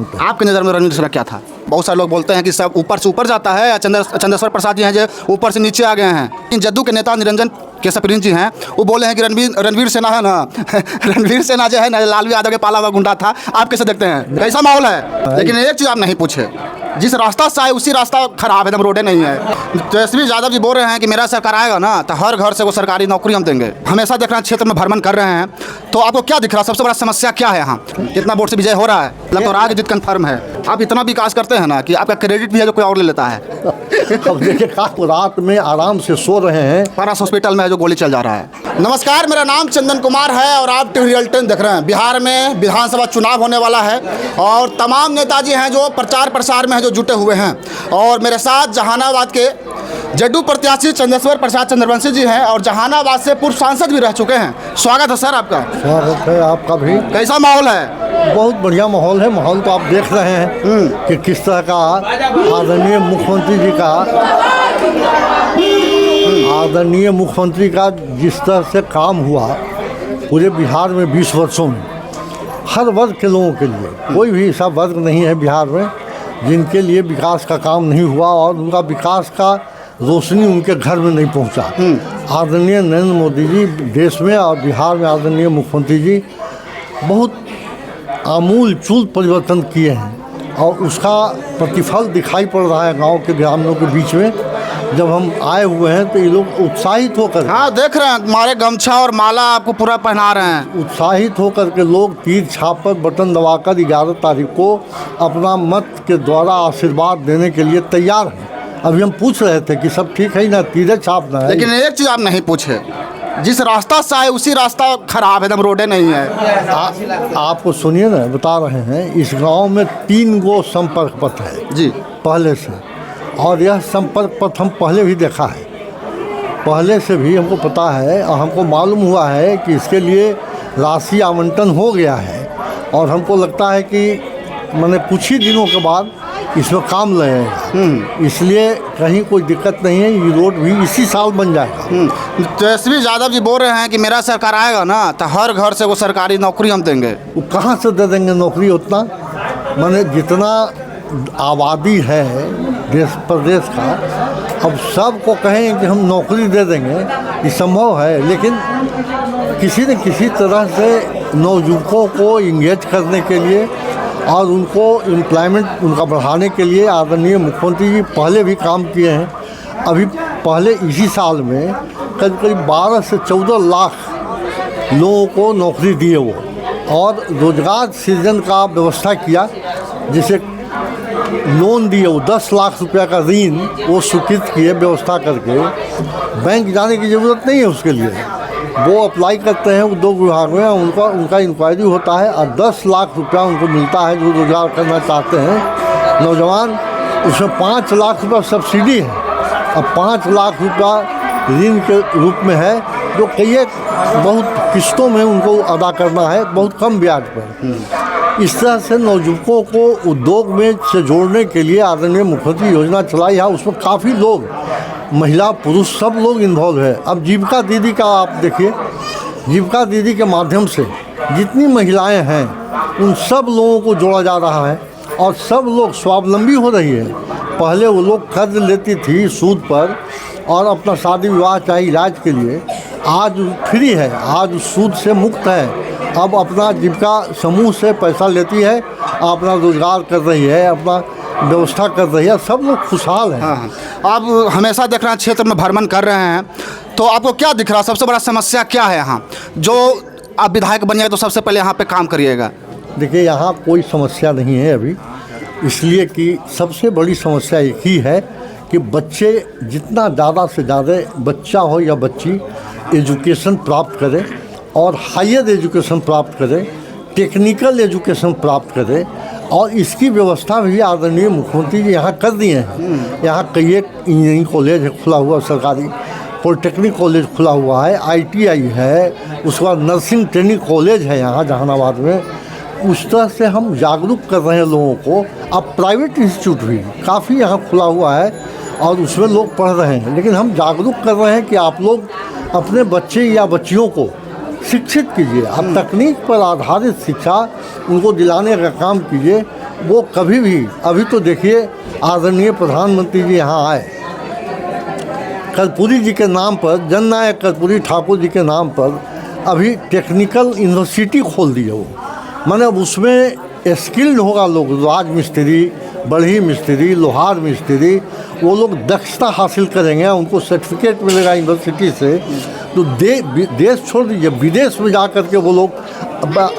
मानते हैं। आपके नज़र में रणवीर सिन्हा क्या था? बहुत सारे लोग बोलते हैं कि सब ऊपर से ऊपर जाता है, या चंद्रेश्वर प्रसाद जी हैं जो ऊपर से नीचे आ गए हैं। इन जदयू के नेता निरंजन केशव प्रिंस जी हैं, वो बोले हैं कि रणवीर सिन्हा है ना रणवीर सिन्हा जो है ना लालू यादव के पाला हुआ गुंडा था। आप कैसे देखते हैं, कैसा माहौल है? लेकिन एक चीज़ आप नहीं पूछे, जिस रास्ता से आए उसी रास्ता खराब है, एकदम रोडे नहीं है। तेजस्वी यादव जी बोल रहे हैं कि मेरा सरकार आएगा ना तो हर घर से वो सरकारी नौकरी हम देंगे। हमेशा देख रहे हैं क्षेत्र में भ्रमण कर रहे हैं, तो आपको क्या दिख रहा है? सबसे बड़ा समस्या क्या है यहाँ? इतना वोट से विजय हो रहा है, मतलब तो राजनीति कन्फर्म है। आप इतना विकास करते हैं ना कि आपका क्रेडिट भी है जो कोई और ले लेता है। अब देखिए, रात में आराम से सो रहे हैं, पारस हॉस्पिटल में है जो गोली चल जा रहा है। नमस्कार, मेरा नाम चंदन कुमार है और आप टीवी रियल 10 देख रहे हैं। बिहार में विधानसभा चुनाव होने वाला है और तमाम नेताजी हैं जो प्रचार प्रसार में हैं, जो जुटे हुए हैं। और मेरे साथ जहानाबाद के जदयू प्रत्याशी चंद्रेश्वर प्रसाद चंद्रवंशी जी हैं और जहानाबाद से पूर्व सांसद भी रह चुके हैं। स्वागत है सर आपका। स्वागत है आपका भी। कैसा माहौल है? बहुत बढ़िया माहौल है। माहौल तो आप देख रहे हैं कि किस तरह का आदरणीय मुख्यमंत्री का जिस तरह से काम हुआ पूरे बिहार में 20 वर्षों में, हर वर्ग के लोगों के लिए, कोई भी ऐसा वर्ग नहीं है बिहार में जिनके लिए विकास का काम नहीं हुआ और उनका विकास का रोशनी उनके घर में नहीं पहुंचा। आदरणीय नरेंद्र मोदी जी देश में और बिहार में आदरणीय मुख्यमंत्री जी बहुत आमूल चूल परिवर्तन किए हैं और उसका प्रतिफल दिखाई पड़ रहा है गांव के ग्रामीणों के बीच में। जब हम आए हुए हैं तो ये लोग उत्साहित होकर, हाँ देख रहे हैं, हमारे गमछा और माला आपको पूरा पहना रहे हैं। उत्साहित होकर के लोग तीर छाप पर बटन दबाकर 11 तारीख को अपना मत के द्वारा आशीर्वाद देने के लिए तैयार हैं। अभी हम पूछ रहे थे कि सब ठीक है ना, तीर छापना है। लेकिन एक चीज़ आप नहीं पूछे, जिस रास्ता से आए उसी रास्ता खराब है, एकदम रोडे नहीं है। आपको सुनिए ना, बता रहे हैं, इस गांव में 3 गो संपर्क पथ है जी पहले से, और यह संपर्क पथ हम पहले भी देखा है, पहले से भी हमको पता है और हमको मालूम हुआ है कि इसके लिए राशि आवंटन हो गया है। और हमको लगता है कि मैंने कुछ ही दिनों के बाद इसमें काम लगेगा, इसलिए कहीं कोई दिक्कत नहीं है। ये रोड भी इसी साल बन जाएगा। तेजस्वी यादव जी बोल रहे हैं कि मेरा सरकार आएगा ना तो हर घर से वो सरकारी नौकरी हम देंगे। वो कहाँ से दे देंगे नौकरी? उतना माने जितना आबादी है देश प्रदेश का, अब सबको कहें कि हम नौकरी दे देंगे, ये संभव है? लेकिन किसी न किसी तरह से नौजुवकों को इंगेज करने के लिए और उनको एम्प्लॉयमेंट उनका बढ़ाने के लिए आदरणीय मुख्यमंत्री जी पहले भी काम किए हैं। अभी पहले इसी साल में करीब 12 से 14 लाख लोगों को नौकरी दिए वो, और रोजगार सृजन का व्यवस्था किया, जिसे लोन दिए वो 10 लाख रुपया का ऋण वो स्वीकृत किए व्यवस्था करके। बैंक जाने की ज़रूरत नहीं है उसके लिए, वो अप्लाई करते हैं उद्योग विभाग में, उनका इंक्वायरी होता है और 10 लाख रुपया उनको मिलता है जो रोजगार करना चाहते हैं नौजवान। उसमें 5 लाख रुपया सब्सिडी है और 5 लाख रुपया ऋण के रूप में है, जो कई बहुत किस्तों में उनको अदा करना है, बहुत कम ब्याज पर। इस तरह से नौजुवकों को उद्योग में से जोड़ने के लिए आदरणीय मुख्यमंत्री योजना चलाई है। उसमें काफ़ी लोग, महिला पुरुष सब लोग इन्वॉल्व है। अब जीविका दीदी का आप देखिए, जीविका दीदी के माध्यम से जितनी महिलाएं हैं उन सब लोगों को जोड़ा जा रहा है और सब लोग स्वावलंबी हो रही है। पहले वो लोग कर्ज लेती थी सूद पर और अपना शादी विवाह चाहे इलाज के लिए, आज फ्री है, आज सूद से मुक्त है। अब अपना जीविका समूह से पैसा लेती है, अपना रोजगार कर रही है, अपना व्यवस्था कर रही है, सब लोग खुशहाल हैं। हाँ, आप हमेशा देख रहे हैं क्षेत्र में भ्रमण कर रहे हैं, तो आपको क्या दिख रहा है? सबसे बड़ा समस्या क्या है यहाँ? जो आप विधायक बन जाए तो सबसे पहले यहाँ पे काम करिएगा। देखिए, यहाँ कोई समस्या नहीं है अभी, इसलिए कि सबसे बड़ी समस्या एक ही है कि बच्चे जितना ज़्यादा से ज़्यादा बच्चा हो या बच्ची एजुकेशन प्राप्त करें और हायर एजुकेशन प्राप्त करें, टेक्निकल एजुकेशन प्राप्त करें, और इसकी व्यवस्था भी आदरणीय मुख्यमंत्री जी यहाँ कर दिए हैं। यहाँ कई एक इंजीनियरिंग कॉलेज है खुला हुआ, सरकारी पॉलिटेक्निक कॉलेज खुला हुआ है, ITI है, उसके बाद नर्सिंग ट्रेनिंग कॉलेज है यहाँ जहानाबाद में। उस तरह से हम जागरूक कर रहे हैं लोगों को। अब प्राइवेट इंस्टीट्यूट भी काफ़ी यहाँ खुला हुआ है और उसमें लोग पढ़ रहे हैं, लेकिन हम जागरूक कर रहे हैं कि आप लोग अपने बच्चे या बच्चियों को शिक्षित कीजिए। आप तकनीक पर आधारित शिक्षा उनको दिलाने का काम कीजिए, वो कभी भी, अभी तो देखिए आदरणीय प्रधानमंत्री जी यहाँ आए, कर्पूरी जी के नाम पर, जननायक कर्पूरी ठाकुर जी के नाम पर अभी टेक्निकल यूनिवर्सिटी खोल दी है वो। माने अब उसमें स्किल्ड होगा लोग, राज मिस्त्री, बढ़ी मिस्त्री, लोहार मिस्त्री, वो लोग दक्षता हासिल करेंगे, उनको सर्टिफिकेट मिलेगा यूनिवर्सिटी से, तो देश छोड़ दीजिए, विदेश में जा कर के वो लोग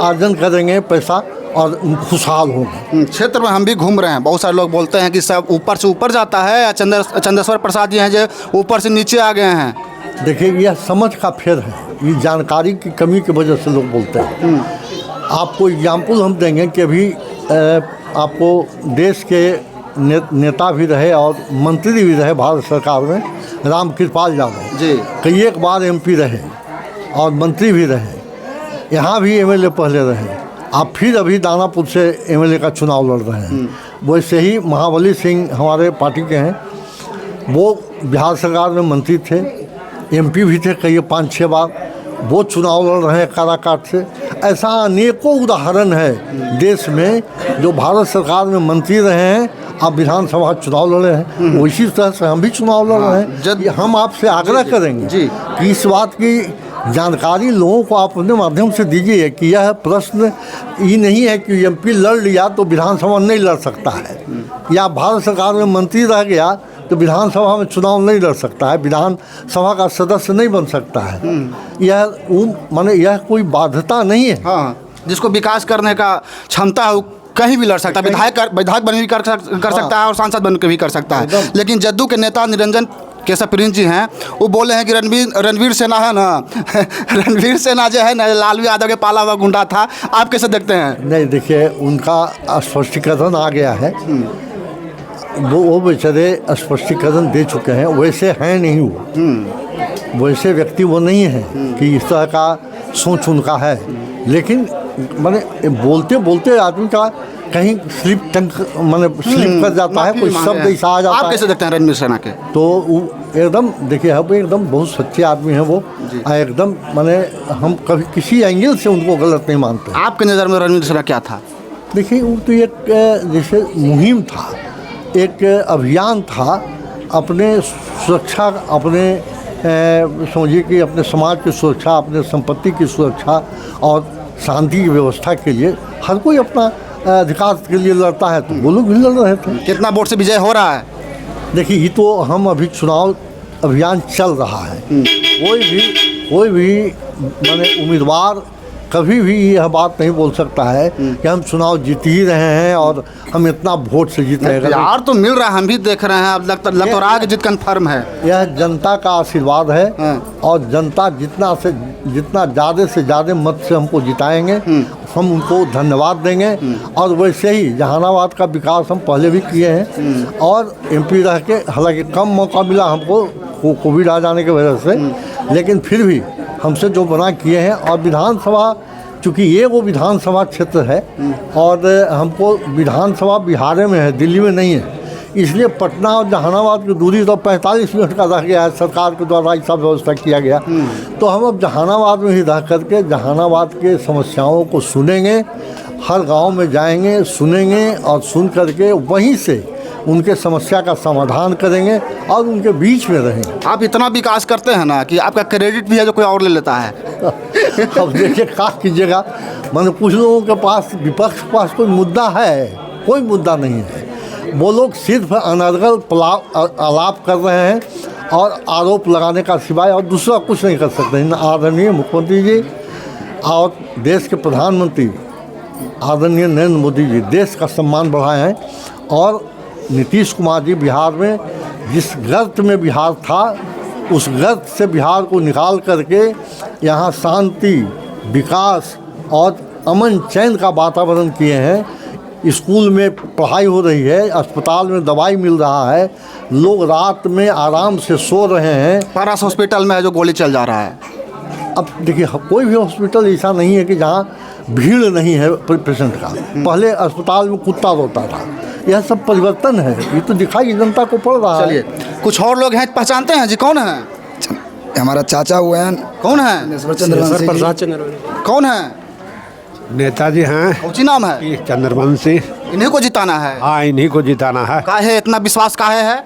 अर्जन करेंगे पैसा और खुशहाल होंगे। क्षेत्र में हम भी घूम रहे हैं, बहुत सारे लोग बोलते हैं कि सब ऊपर से ऊपर जाता है, या चंद्रेश्वर प्रसाद जी हैं जो ऊपर से नीचे आ गए हैं। देखिए यह समझ का फेर है, ये जानकारी की कमी की वजह से लोग बोलते हैं। आपको एग्जाम्पल हम देंगे कि अभी आपको देश के नेता भी रहे और मंत्री भी रहे भारत सरकार में, रामकृपाल यादव जी कई एक बार एमपी रहे और मंत्री भी रहे, यहाँ भी एमएलए पहले रहे। आप फिर अभी दानापुर से एमएलए का चुनाव लड़ रहे हैं। वैसे ही महाबली सिंह हमारे पार्टी के हैं, वो बिहार सरकार में मंत्री थे, एमपी भी थे कई 5-6 बार, वो चुनाव लड़ रहे हैं काराकाट से। ऐसा अनेकों उदाहरण है देश में, जो भारत सरकार में मंत्री रहे हैं, आप विधानसभा चुनाव लड़े हैं, उसी तरह से हम भी चुनाव लड़ रहे हैं। हम आपसे आग्रह करेंगे कि इस बात की जानकारी लोगों को आप अपने माध्यम से दीजिए कि यह प्रश्न ये नहीं है कि एमपी लड़ लिया तो विधानसभा नहीं लड़ सकता है, या भारत सरकार में मंत्री रह गया तो विधानसभा में चुनाव नहीं लड़ सकता है, विधानसभा का सदस्य नहीं बन सकता है। यह माने यह कोई बाध्यता नहीं है। हाँ, जिसको विकास करने का क्षमता है वो कहीं भी लड़ सकता है, विधायक बन भी कर सकता है और सांसद बन के भी कर सकता है। लेकिन जदयू के नेता निरंजन केशव प्रिंस जी हैं, वो बोले हैं कि रणवीर सेना है ना रणवीर सेना जो है ना लालू यादव के पाला हुआ गुंडा था। आप कैसे देखते हैं? नहीं, देखिए उनका स्पष्टीकरण आ गया है, वो बेचारे स्पष्टीकरण दे चुके हैं। वैसे हैं नहीं वो, वैसे व्यक्ति वो नहीं है कि इस तरह का सोच उनका है। लेकिन माने बोलते बोलते आदमी का कहीं स्लिप कर जाता है, कोई शब्द ऐसा आ जाता है। आप कैसे देखते हैं रणवीर सेना के? तो एकदम देखिए, हम एकदम बहुत सच्चे आदमी हैं वो, एकदम माने हम कभी किसी एंगल से उनको गलत नहीं मानते। आपके नज़र में रणवीर सेना क्या था? देखिए वो तो एक जैसे मुहिम था, एक अभियान था अपने सुरक्षा, अपने समझिए कि अपने समाज की सुरक्षा, अपने संपत्ति की सुरक्षा और शांति की व्यवस्था के लिए हर कोई अपना अधिकार के लिए लड़ता है, तो वो लोग भी लड़ रहे थे। कितना वोट से विजय हो रहा है? देखिए ये तो हम अभी चुनाव अभियान चल रहा है, कोई भी माने उम्मीदवार कभी भी यह बात नहीं बोल सकता है कि हम चुनाव जीत ही रहे हैं और हम इतना वोट से जीत रहे हैं। यार तो मिल रहा है, हम भी देख रहे हैं, अब लग तो रहा है कि जीत कन्फर्म है। यह जनता का आशीर्वाद है और जनता जितना ज़्यादा से ज़्यादा मत से हमको जिताएंगे, हम उनको धन्यवाद देंगे। और वैसे ही जहानाबाद का विकास हम पहले भी किए हैं और एमपी रह के, हालांकि कम मौका मिला हमको कोविड आ जाने की वजह से, लेकिन फिर भी हमसे जो बना किए हैं। और विधानसभा, चूँकि ये वो विधानसभा क्षेत्र है और हमको विधानसभा बिहार में है, दिल्ली में नहीं है, इसलिए पटना और जहानाबाद की दूरी तो 45 मिनट का रह गया है, सरकार के द्वारा ऐसा व्यवस्था किया गया। तो हम अब जहानाबाद में ही रह करके जहानाबाद के समस्याओं को सुनेंगे, हर गांव में जाएंगे, सुनेंगे और सुन करके वहीं से उनके समस्या का समाधान करेंगे और उनके बीच में रहेंगे। आप इतना विकास करते हैं ना कि आपका क्रेडिट भी है जो कोई और ले लेता है। अब देखिए क्या कीजिएगा, मतलब कुछ लोगों के पास, विपक्ष के पास कोई मुद्दा है, कोई मुद्दा नहीं है। वो लोग सिर्फ अनर्गल आलाप कर रहे हैं और आरोप लगाने का सिवाय और दूसरा कुछ नहीं कर सकते। आदरणीय मुख्यमंत्री जी और देश के प्रधानमंत्री आदरणीय नरेंद्र मोदी जी देश का सम्मान बढ़ाए हैं और नीतीश कुमार जी बिहार में जिस गर्त में बिहार था, उस गर्त से बिहार को निकाल करके यहाँ शांति, विकास और अमन चैन का वातावरण किए हैं। स्कूल में पढ़ाई हो रही है, अस्पताल में दवाई मिल रहा है, लोग रात में आराम से सो रहे हैं। पारस हॉस्पिटल में है जो गोली चल जा रहा है। अब देखिए कोई भी हॉस्पिटल ऐसा नहीं है कि जहाँ भीड़ नहीं है पेशेंट का। पहले अस्पताल में कुत्ता रोता था, यह सब परिवर्तन है, ये तो दिखाई जनता को पड़ रहा है। चलिए कुछ और लोग हैं, पहचानते हैं जी, कौन है? हमारा चाचा हुए हैं। कौन है? चंद्रवंशी। कौन है? नेताजी हैं। कौन नाम है? चंद्रवंशी। इन्हीं को जिताना है। हाँ, इन्हीं को जिताना है। काहे इतना विश्वास काहे है?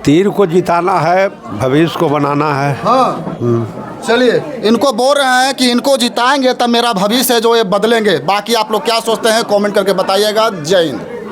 तीर को जिताना है, भविष्य को बनाना है। हाँ चलिए, इनको बोल रहे हैं कि इनको जिताएंगे तब मेरा भविष्य है जो ये बदलेंगे। बाकी आप लोग क्या सोचते हैं कमेंट करके बताइएगा। जय हिंद।